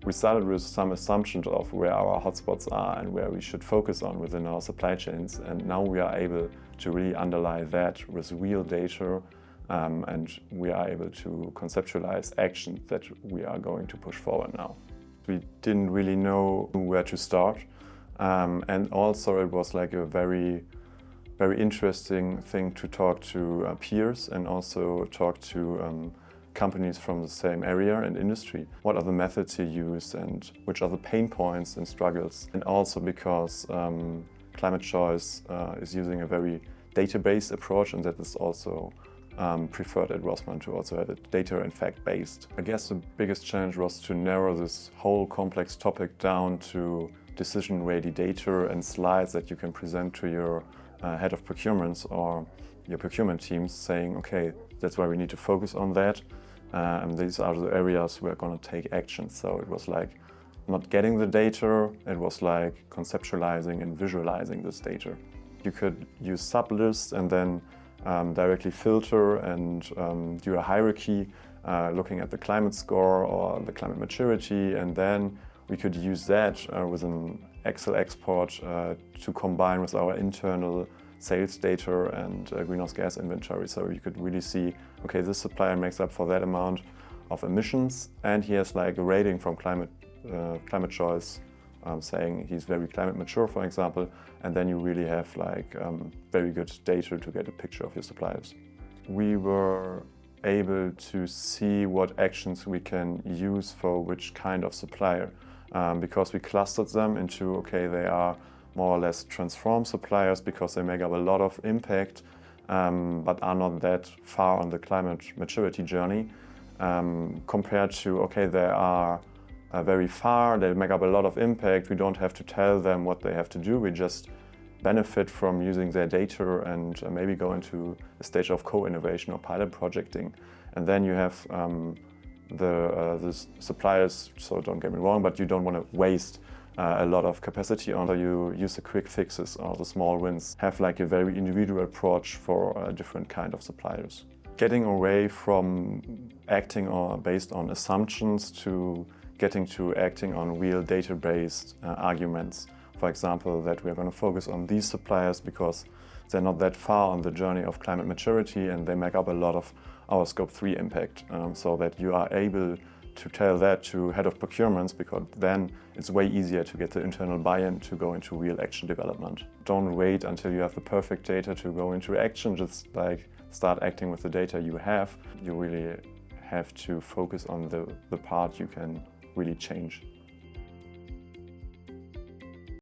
We started with some assumptions of where our hotspots are and where we should focus on within our supply chains, and now we are able to really underlie that with real data, and we are able to conceptualize actions that we are going to push forward now. We didn't really know where to start, and also it was like a very interesting thing to talk to peers and also talk to companies from the same area and industry. What are the methods you use and which are the pain points and struggles? And also because ClimateChoice is using a very data-based approach, and that is also preferred at Rossmann to also have it data and fact-based. I guess the biggest challenge was to narrow this whole complex topic down to decision-ready data and slides that you can present to your head of procurements or your procurement teams, saying, okay, that's why we need to focus on that, and these are the areas we're going to take action. So it was like not getting the data, it was like conceptualizing and visualizing this data. You could use sublists and then directly filter and do a hierarchy looking at the climate score or the climate maturity, and then we could use that with an Excel export to combine with our internal sales data and greenhouse gas inventory. So you could really see, okay, this supplier makes up for that amount of emissions, and he has like a rating from ClimateChoice saying he's very climate mature, for example, and then you really have like very good data to get a picture of your suppliers. We were able to see what actions we can use for which kind of supplier, because we clustered them into, okay, they are more or less transform suppliers because they make up a lot of impact, but are not that far on the climate maturity journey, compared to, okay, they are very far, they make up a lot of impact, we don't have to tell them what they have to do, we just benefit from using their data and maybe go into a stage of co-innovation or pilot projecting. And then you have the suppliers, so don't get me wrong, but you don't want to waste a lot of capacity on. So you use the quick fixes or the small wins, have like a very individual approach for a different kind of suppliers. Getting away from acting based on assumptions to getting to acting on real data-based arguments. For example, that we're going to focus on these suppliers because they're not that far on the journey of climate maturity and they make up a lot of our Scope 3 impact, so that you are able to tell that to head of procurements, because then it's way easier to get the internal buy-in to go into real action development. Don't wait until you have the perfect data to go into action, just like start acting with the data you have. You really have to focus on the part you can really change.